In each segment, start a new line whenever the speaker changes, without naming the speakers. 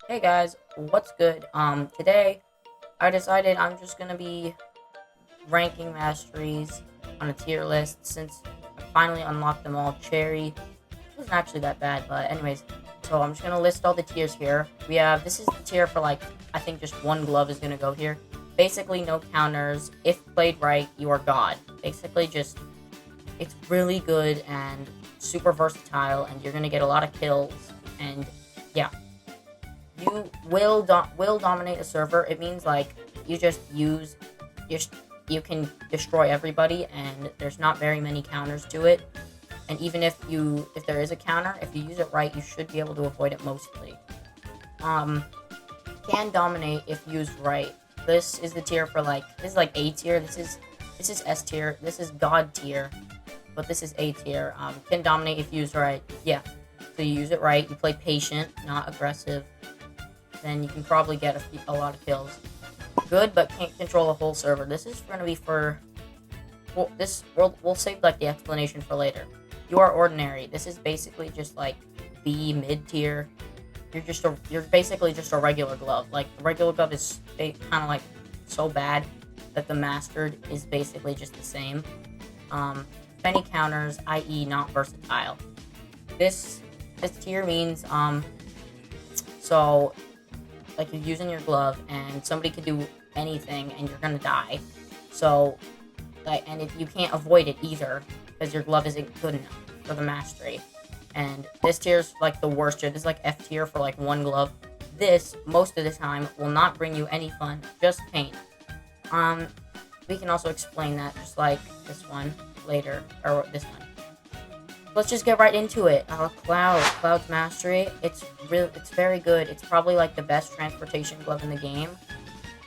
Hey guys, what's good? Today I decided I'm just gonna be ranking masteries on a tier list since I finally unlocked them all. Cherry wasn't actually that bad, but anyways, so I'm just gonna list all the tiers here. This is the tier for like, I think just one glove is gonna go here. Basically, no counters. If played right, you are God. Basically, it's really good and super versatile, and you're gonna get a lot of kills. And yeah, you will dominate a server. It means like you just use just you can destroy everybody, and there's not very many counters to it. And even if there is a counter, if you use it right, you should be able to avoid it mostly. Um, can dominate if used right. This is the tier for like this is like A tier. This is S tier. This is God tier, but this is A tier. Can dominate if used right. Yeah. So you use it right. You play patient, not aggressive. Then you can probably get a lot of kills. Good, but can't control a whole server. This is going to be for... Well, we'll save like the explanation for later. You are ordinary. This is basically just like B mid tier. You're basically just a regular glove. Like the regular glove is kind of like so bad that the mastered is basically just the same. Many counters, i.e., not versatile. This tier means so like you're using your glove and somebody could do anything and you're gonna die. So, like, and if you can't avoid it either because your glove isn't good enough for the mastery. And this tier's like the worst tier. This is like F tier for like one glove. This most of the time will not bring you any fun, just pain. Um, we can also explain that just like this one later, or this one. Let's just get right into it. Cloud's mastery. It's very good. It's probably like the best transportation glove in the game,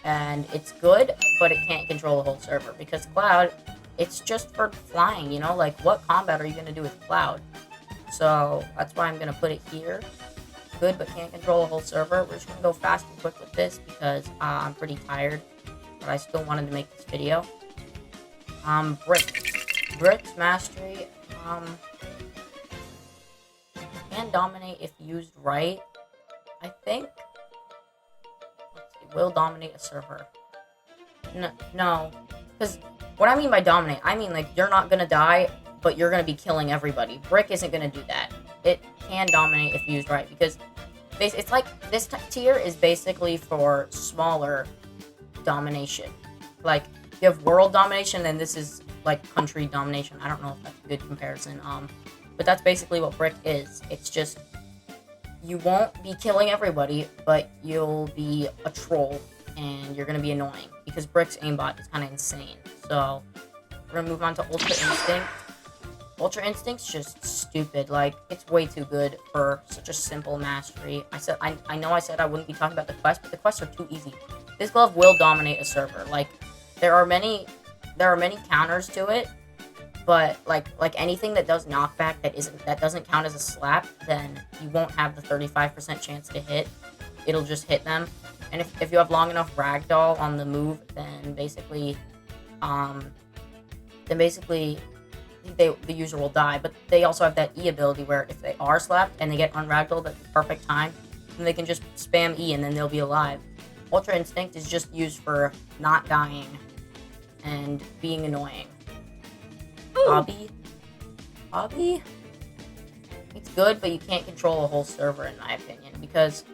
and it's good, but it can't control the whole server because Cloud, it's just for flying. You know, like what combat are you gonna do with Cloud? So that's why I'm gonna put it here. Good, but can't control a whole server. We're just gonna go fast and quick with this because I'm pretty tired, but I still wanted to make this video. Brick's mastery. Can dominate if used right. I think. Let's see. Will dominate a server. No. Because what I mean by dominate, I mean like you're not gonna die, but you're gonna be killing everybody. Brick isn't gonna do that. It can dominate if used right because it's like this tier is basically for smaller domination. Like you have world domination, and this is like country domination. I don't know if that's a good comparison. But that's basically what Brick is. It's just, you won't be killing everybody, but you'll be a troll, and you're going to be annoying, because Brick's aimbot is kind of insane. So, we're going to move on to Ultra Instinct. Ultra Instinct's just stupid. Like, it's way too good for such a simple mastery. I know I said I wouldn't be talking about the quest, but the quests are too easy. This glove will dominate a server. Like, there are many counters to it, but like anything that does knockback that doesn't count as a slap, then you won't have the 35% chance to hit. It'll just hit them. And if you have long enough ragdoll on the move, then basically the user will die. But they also have that E ability where if they are slapped and they get unragdolled at the perfect time, then they can just spam E and then they'll be alive. Ultra Instinct is just used for not dying and being annoying. Hobby? It's good, but you can't control a whole server, in my opinion, because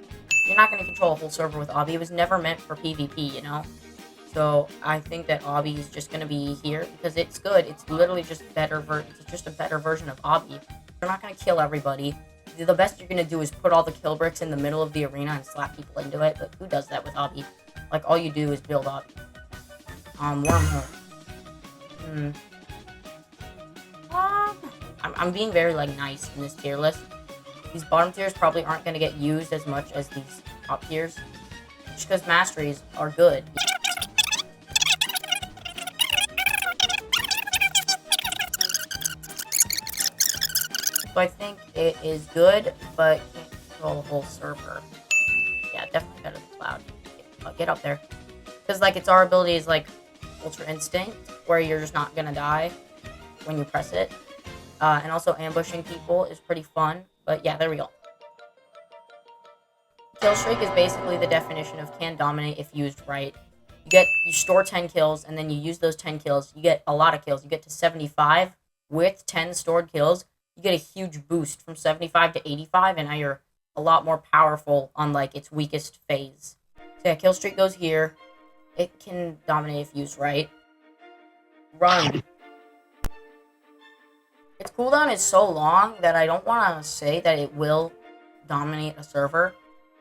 you're not going to control a whole server with Obby. It was never meant for PvP, you know? So, I think that Obby is just going to be here, because it's good. It's literally just it's just a better version of Obby. You're not going to kill everybody. The best you're going to do is put all the kill bricks in the middle of the arena and slap people into it, but who does that with Obby? Like, all you do is build Obby. Wormhole. I'm being very, like, nice in this tier list. These bottom tiers probably aren't going to get used as much as these top tiers, just because masteries are good. So I think it is good, but can't control the whole server. Yeah, definitely better than Cloud. Get up there. Because, like, its our ability is, like, Ultra Instinct, where you're just not going to die when you press it. And also ambushing people is pretty fun. But yeah, there we go. kill streak is basically the definition of can dominate if used right. You store 10 kills, and then you use those 10 kills. You get a lot of kills. You get to 75 with 10 stored kills. You get a huge boost from 75 to 85, and now you're a lot more powerful on, like, its weakest phase. So yeah, kill streak goes here. It can dominate if used right. Run. Its cooldown is so long that I don't want to say that it will dominate a server.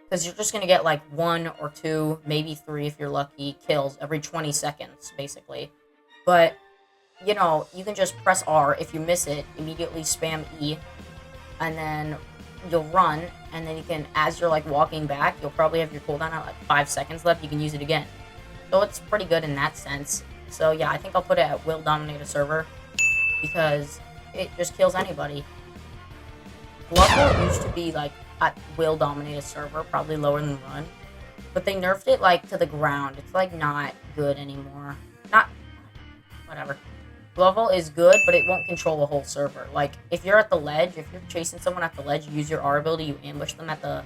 Because you're just going to get like 1 or 2, maybe 3 if you're lucky, kills every 20 seconds, basically. But, you know, you can just press R. If you miss it, immediately spam E. And then you'll run. And then you can, as you're like walking back, you'll probably have your cooldown at like 5 seconds left. You can use it again. So it's pretty good in that sense. So yeah, I think I'll put it at will dominate a server. Because it just kills anybody. Glove used to be like will dominate a server, probably lower than run. But they nerfed it like to the ground. It's like not good anymore. Whatever. Glove is good, but it won't control the whole server. Like if you're at the ledge, if you're chasing someone at the ledge, you use your R ability, you ambush them at the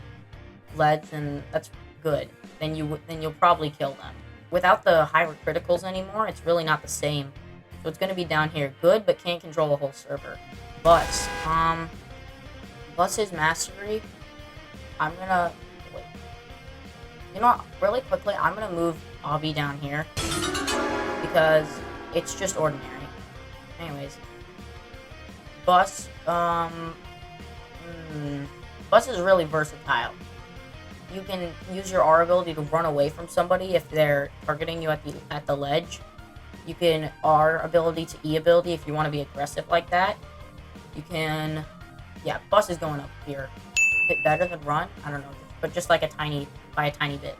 ledge, and that's good. Then you'll probably kill them. Without the higher criticals anymore, it's really not the same. So it's gonna be down here. Good, but can't control the whole server. Bus. Bus's mastery. I'm gonna wait. You know what? Really quickly, I'm gonna move Obby down here because it's just ordinary. Anyways, Bus. Bus is really versatile. You can use your R ability to run away from somebody if they're targeting you at the ledge. You can R ability to E ability if you want to be aggressive like that. You can, yeah, Bus is going up here. A bit better than run, I don't know, but just like by a tiny bit.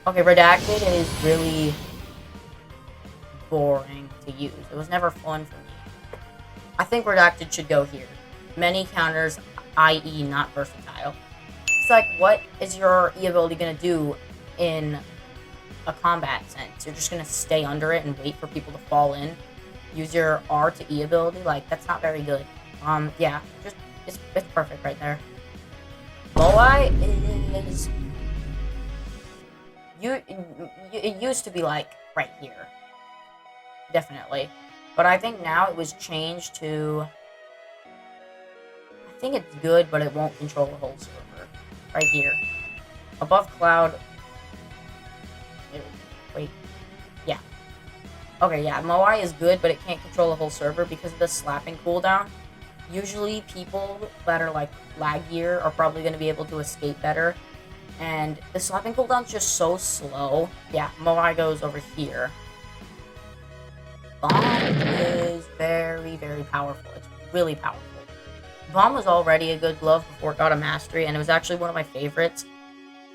Okay, Redacted is really boring to use. It was never fun for me. I think Redacted should go here. Many counters, i.e. not versatile. It's like, what is your E ability gonna do in a combat sense? You're just gonna stay under it and wait for people to fall in. Use your R to E ability, like, that's not very good. Yeah, just, it's perfect right there. Moai is... It used to be, like, right here. Definitely. But I think now it was changed to... I think it's good, but it won't control the whole server. Right here. Above Cloud... Wait. Yeah. Okay, yeah. Moai is good, but it can't control the whole server because of the slapping cooldown. Usually, people that are, like, laggier are probably going to be able to escape better. And the slapping cooldown's just so slow. Yeah, Moai goes over here. Bomb is very, very powerful. It's really powerful. Bomb was already a good glove before it got a mastery, and it was actually one of my favorites.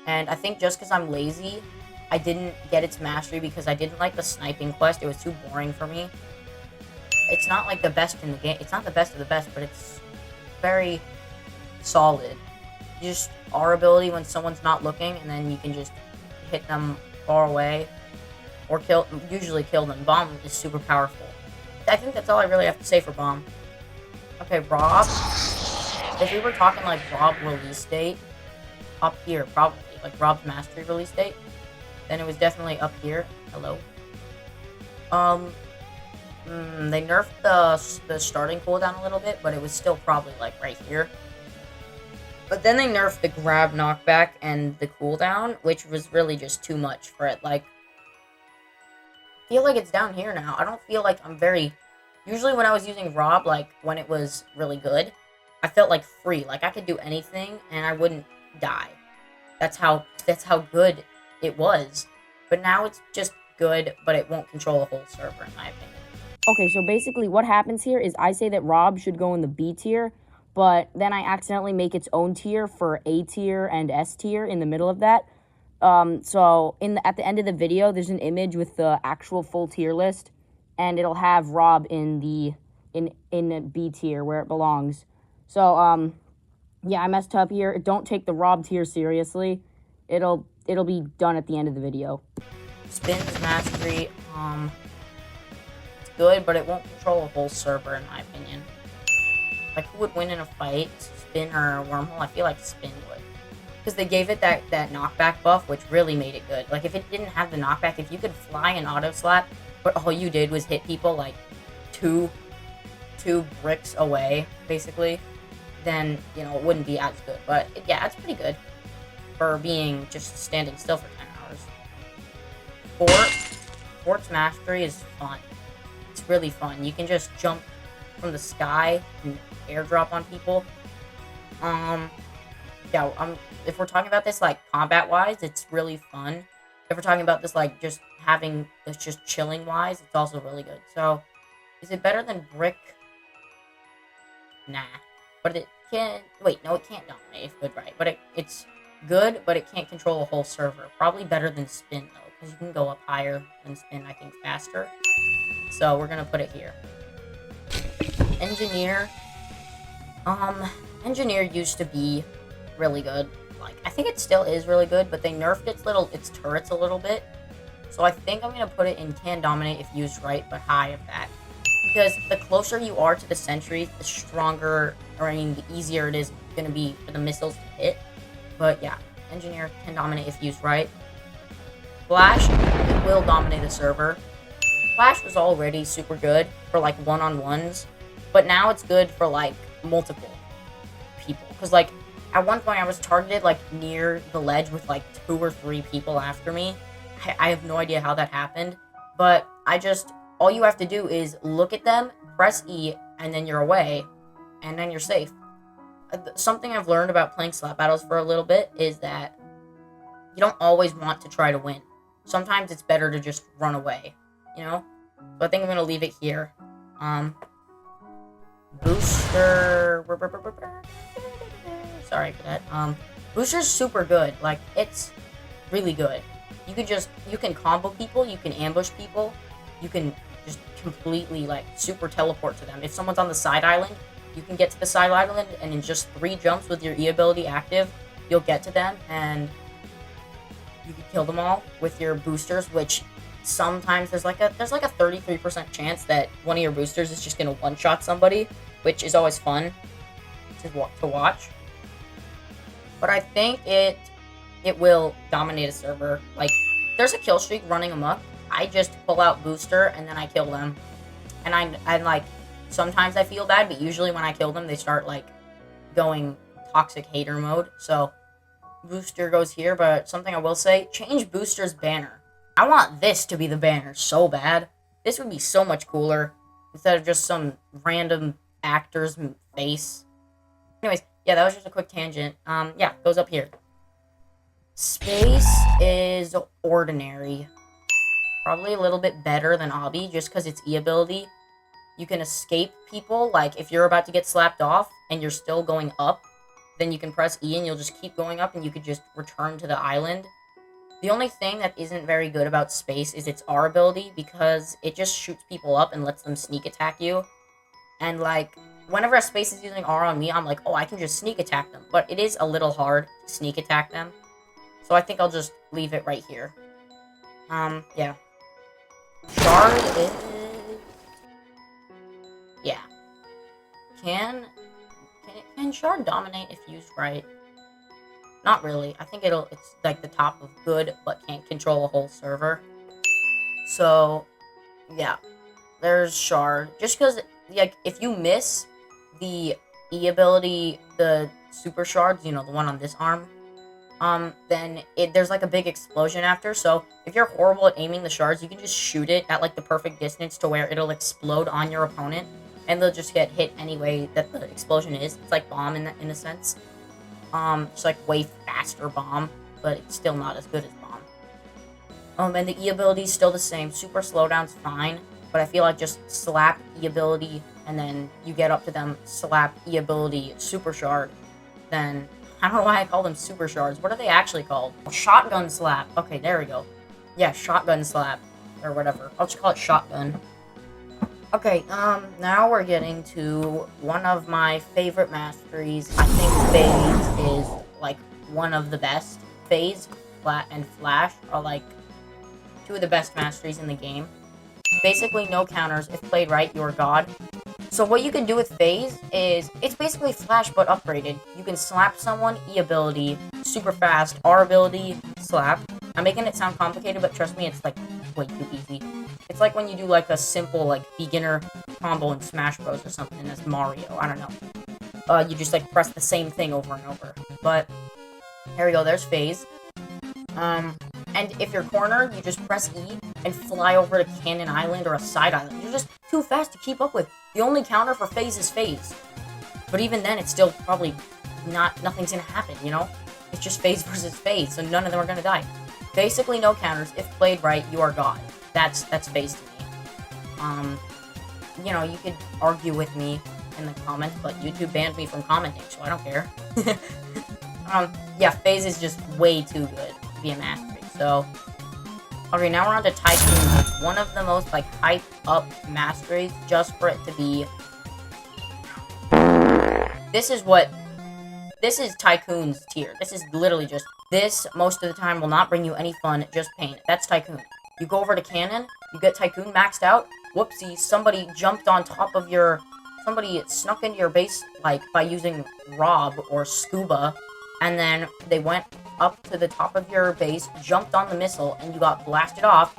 And I think just because I'm lazy, I didn't get its mastery because I didn't like the sniping quest. It was too boring for me. It's not like the best in the game. It's not the best of the best, but it's very solid. You just R ability when someone's not looking, and then you can just hit them far away. Or usually kill them. Bomb is super powerful. I think that's all I really have to say for Bomb. Okay, Rob. If we were talking like Rob release date, up here probably. Like Rob's mastery release date, then it was definitely up here. Hello. They nerfed the starting cooldown a little bit, but it was still probably like right here. But then they nerfed the grab knockback and the cooldown, which was really just too much for it. Like, I feel like it's down here now. I don't feel like I'm very... Usually when I was using Rob, like, when it was really good, I felt like free. Like, I could do anything, and I wouldn't die. That's how good it was. But now it's just good, but it won't control the whole server, in my opinion.
Okay, so basically what happens here is I say that Rob should go in the B tier, but then I accidentally make its own tier for A tier and S tier in the middle of that. So at the end of the video, there's an image with the actual full tier list, and it'll have Rob in the B tier where it belongs. So yeah, I messed up here. Don't take the Rob tier seriously. It'll be done at the end of the video.
Spin's mastery, it's good, but it won't control a whole server, in my opinion. Like, who would win in a fight? Spin or Wormhole? I feel like Spin would. because they gave it that knockback buff, which really made it good. Like, if it didn't have the knockback, if you could fly and auto slap, but all you did was hit people like two bricks away, basically, then, you know, it wouldn't be as good. But yeah, it's pretty good for being just standing still for 10 hours. Fort's Mastery is fun. It's really fun. You can just jump from the sky and airdrop on people. Yeah, if we're talking about this, like, combat-wise, it's really fun. If we're talking about this, like, just having this just chilling-wise, it's also really good. So, is it better than Brick? Nah. But it can... Wait, no, it can't dominate. It's good, right? But it's good, but it can't control a whole server. Probably better than Spin, though, because you can go up higher than Spin, I think, faster. So, we're gonna put it here. Engineer. Engineer used to be really good. Like, I think it still is really good, but they nerfed its turrets a little bit. So I think I'm gonna put it in can dominate if used right, but high of that. Because the closer you are to the sentries, the stronger, or I mean, the easier it is gonna be for the missiles to hit. But yeah, engineer can dominate if used right. Flash will dominate the server. Flash was already super good for like one-on-ones, but now it's good for like multiple people. Because like, at one point I was targeted like near the ledge with like 2 or 3 people after me. I have no idea how that happened, but all you have to do is look at them, press E, and then you're away, and then you're safe. Something I've learned about playing slap battles for a little bit is that you don't always want to try to win. Sometimes it's better to just run away, you know? So I think I'm gonna leave it here. Booster... Sorry for that. Booster's super good. Like, it's really good. You can combo people, you can ambush people, you can just completely, like, super teleport to them. If someone's on the side island, you can get to the side island, and in just 3 jumps with your E ability active, you'll get to them, and you can kill them all with your boosters, which sometimes there's like a 33% chance that one of your boosters is just gonna one-shot somebody, which is always fun to watch. But I think it will dominate a server. Like, there's a kill streak running amok. I just pull out booster and then I kill them. And I'm like, sometimes I feel bad, but usually when I kill them, they start like going toxic hater mode. So booster goes here, but something I will say, change booster's banner. I want this to be the banner so bad. This would be so much cooler instead of just some random actor's face. Anyways, yeah, that was just a quick tangent. Yeah, goes up here. Space is ordinary. Probably a little bit better than Obby, just because its E ability. You can escape people, like, if you're about to get slapped off, and you're still going up, then you can press E and you'll just keep going up, and you could just return to the island. The only thing that isn't very good about Space is its R ability, because it just shoots people up and lets them sneak attack you. And, like, whenever a Space is using R on me, I'm like, oh, I can just sneak attack them. But it is a little hard to sneak attack them. So I think I'll just leave it right here. Yeah. Shard is... yeah. Can Shard dominate if used right? Not really. I think it's like the top of good, but can't control a whole server. So, yeah. There's Shard. Just because, like, if you miss the E ability, the super shards, you know, the one on this arm, then there's like a big explosion after. So if you're horrible at aiming the shards, you can just shoot it at like the perfect distance to where it'll explode on your opponent, and they'll just get hit any way that the explosion is. It's like bomb in a sense. It's like way faster bomb, but it's still not as good as bomb. And the E ability is still the same. Super slowdown's fine, but I feel like just slap E ability, and then you get up to them, slap E ability, super shard, then I don't know why I call them super shards. What are they actually called? Shotgun slap. Okay, there we go. Yeah, shotgun slap. Or whatever. I'll just call it shotgun. Okay, now we're getting to one of my favorite masteries. I think Phase is, like, one of the best. Phase, and Flash are, like, 2 of the best masteries in the game. Basically, no counters. If played right, you're God. So what you can do with Phase is, it's basically Flash but upgraded. You can slap someone, E ability, super fast, R ability, slap. I'm making it sound complicated, but trust me, it's like way too easy. It's like when you do like a simple like beginner combo in Smash Bros or something as Mario. I don't know. You just like press the same thing over and over. But here we go. There's phase. And if you're cornered, you just press E and fly over to Cannon Island or a side island. You're just too fast to keep up with. The only counter for phase is phase. But even then, it's still probably nothing's gonna happen, you know? It's just phase versus phase, so none of them are gonna die. Basically, no counters. If played right, you are God. That's phase to me. You know, you could argue with me in the comments, but YouTube banned me from commenting, so I don't care. Yeah, phase is just way too good to be a mastery. So, okay, now we're on to Tycoon. One of the most, like, hyped up masteries just for it to be... This is Tycoon's tier. This is literally just... This, most of the time, will not bring you any fun, just pain. That's Tycoon. You go over to Cannon, you get Tycoon maxed out. Whoopsie, somebody jumped on top of your... Somebody snuck into your base, like, by using Rob or Scuba. And then they went up to the top of your base, jumped on the missile, and you got blasted off.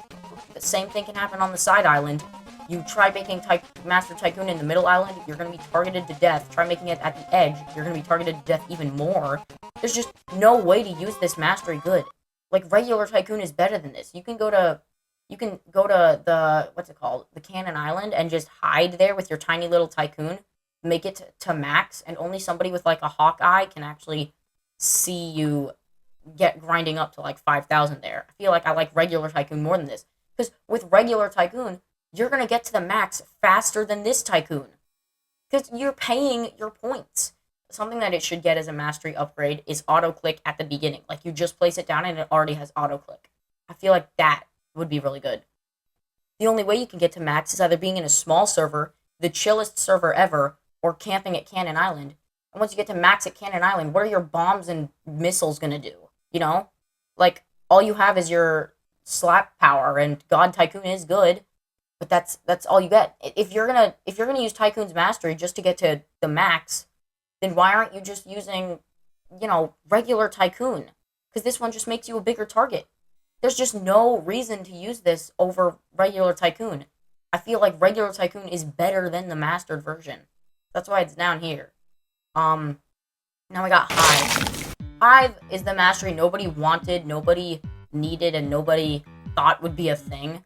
The same thing can happen on the side island. You try making Master Tycoon in the middle island, you're going to be targeted to death. Try making it at the edge, you're going to be targeted to death even more. There's just no way to use this mastery good. Like, regular Tycoon is better than this. You can go to the, what's it called? The Cannon Island and just hide there with your tiny little Tycoon. Make it to max, and only somebody with, like, a Hawkeye can actually see you get grinding up to, like, 5,000 there. I feel like I like regular Tycoon more than this. Because with regular Tycoon, you're going to get to the max faster than this Tycoon. Because you're paying your points. Something that it should get as a mastery upgrade is auto-click at the beginning. Like, you just place it down and it already has auto-click. I feel like that would be really good. The only way you can get to max is either being in a small server, the chillest server ever, or camping at Cannon Island. And once you get to max at Cannon Island, what are your bombs and missiles going to do? You know? Like, all you have is your slap power, and God Tycoon is good. But that's all you get. If you're gonna use Tycoon's mastery just to get to the max, then why aren't you just using, you know, regular Tycoon? Because this one just makes you a bigger target. There's just no reason to use this over regular Tycoon. I feel like regular Tycoon is better than the mastered version. That's why it's down here. Now we got Hive. Hive is the mastery nobody wanted, nobody needed, and nobody thought would be a thing.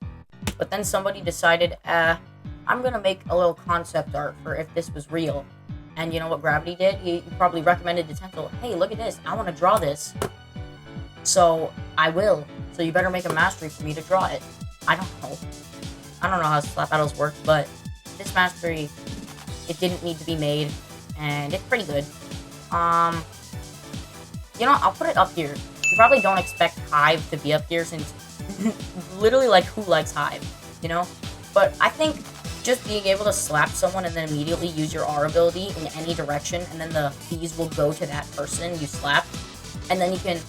But then somebody decided, I'm gonna make a little concept art for if this was real. And you know what Gravity did? He probably recommended to Tensel, hey, look at this, I want to draw this. So, I will. So you better make a mastery for me to draw it. I don't know. I don't know how slap battles work, but this mastery, it didn't need to be made, and it's pretty good. You know, I'll put it up here. You probably don't expect Hive to be up here since literally, like, who likes Hive, you know? But I think just being able to slap someone and then immediately use your R ability in any direction, and then the bees will go to that person you slap, and then you can,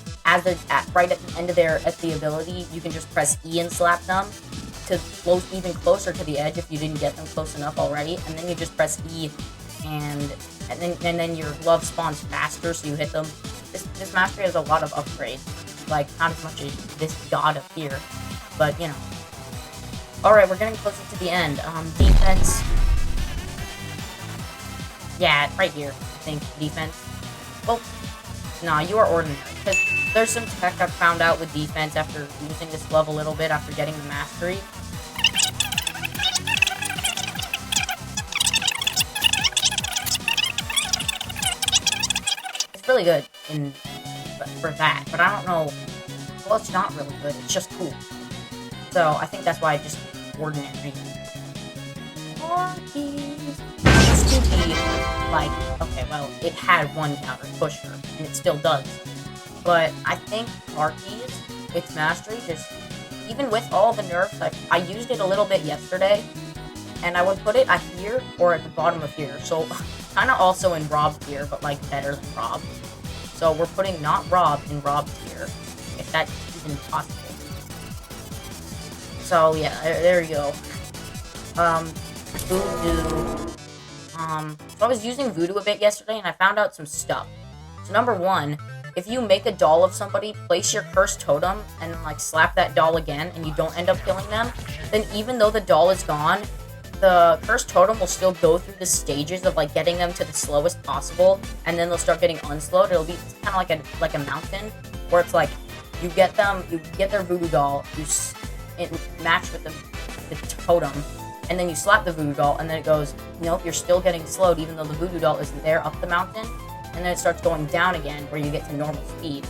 right at the end of the ability, you can just press E and slap them to close even closer to the edge if you didn't get them close enough already, and then you just press E, and then your glove spawns faster, so you hit them. This mastery has a lot of upgrades. Like, not as much as this god up here, but, you know. Alright, we're getting closer to the end. Defense. Yeah, right here, I think, defense. Well, nah, you are ordinary, because there's some tech I've found out with defense after using this glove a little bit after getting the mastery. It's really good for that, but I don't know. Well, it's not really good, it's just cool. So I think that's why I just ordinary. It used to be like, okay, well, it had one counter pusher, and it still does. But I think Arceus, its mastery, just, even with all the nerfs, like, I used it a little bit yesterday, and I would put it at here or at the bottom of here. So kind of also in Rob tier, but like better than Rob. So we're putting not Rob in Rob tier, if that's even possible. So yeah, there you go. Voodoo. So I was using Voodoo a bit yesterday, and I found out some stuff. So number one, if you make a doll of somebody, place your cursed totem, and then, like, slap that doll again, and you don't end up killing them, then even though the doll is gone, the cursed totem will still go through the stages of, like, getting them to the slowest possible, and then they'll start getting unslowed. It'll be kind of like a mountain, where it's like, you get their voodoo doll, it match with the totem, and then you slap the voodoo doll, and then it goes, nope, you're still getting slowed, even though the voodoo doll isn't there up the mountain, and then it starts going down again, where you get to normal speed.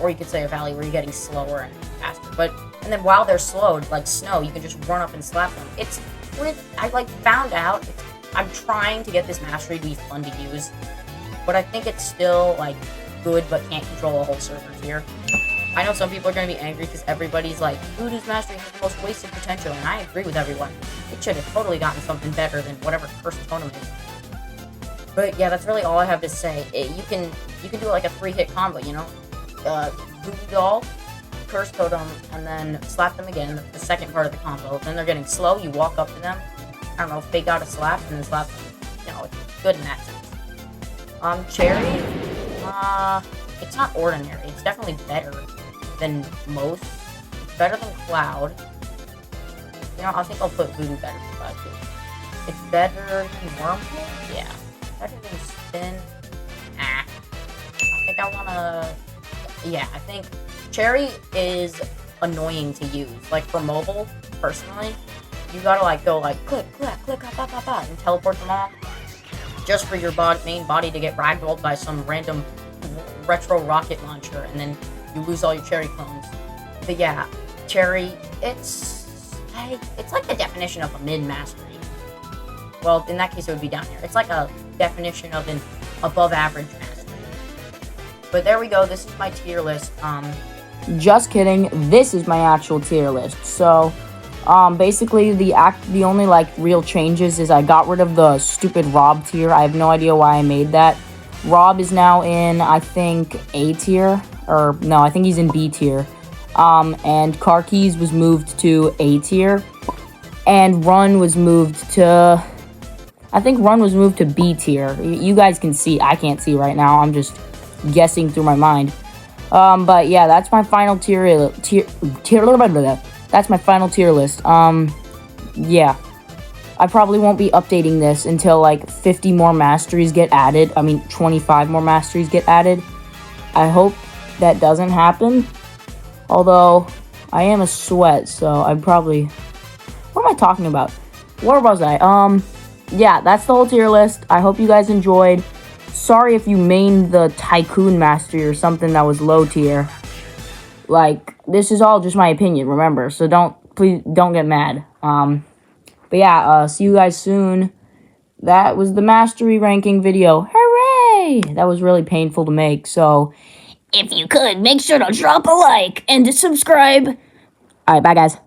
Or you could say a valley where you're getting slower and faster. And then while they're slowed, like snow, you can just run up and slap them. I like found out, I'm trying to get this mastery to be fun to use, but I think it's still like good, but can't control a whole server tier. I know some people are going to be angry because everybody's like, Voodoo's mastery has the most wasted potential, and I agree with everyone. It should have totally gotten something better than whatever cursed tournament is. But yeah, that's really all I have to say. You can do like a 3-hit combo, you know? Voodoo doll, cursed totem, and then slap them again, the second part of the combo. Then they're getting slow, you walk up to them, I don't know, fake out a slap, and then slap them. You know, it's good in that sense. Cherry, it's not ordinary. It's definitely better than most. It's better than Cloud. You know, I think I'll put Voodoo better than Cloud too. It's better than Wormhole? Yeah. Better than Spin? I think I wanna... Yeah, I think Cherry is annoying to use. Like, for mobile, personally, you gotta, like, go, like, click, and teleport them all. Just for your main body to get ragdolled by some random retro rocket launcher, and then you lose all your Cherry clones. But yeah, Cherry, it's like the definition of a mid-mastery. Well, in that case, it would be down here. It's like a definition of an above-average mastery. But there we go. This is my tier list.
Just kidding. This is my actual tier list. So, basically, the only, like, real changes is I got rid of the stupid Rob tier. I have no idea why I made that. Rob is now in, I think, A tier. Or, no, I think he's in B tier. And Car Keys was moved to A tier. And Run was moved to... I think Run was moved to B tier. You guys can see. I can't see right now. I'm just guessing through my mind. But yeah, that's my final that's my final tier list. Yeah. I probably won't be updating this until like 50 more masteries get added. I mean, 25 more masteries get added. I hope that doesn't happen. Although, I am a sweat, so I'd probably... What am I talking about? Where was I? Yeah, that's the whole tier list. I hope you guys enjoyed. Sorry if you mained the Tycoon Mastery or something that was low tier. Like, this is all just my opinion, remember. So please don't get mad. But yeah, see you guys soon. That was the mastery ranking video. Hooray! That was really painful to make, so if you could, make sure to drop a like and to subscribe. Alright, bye guys.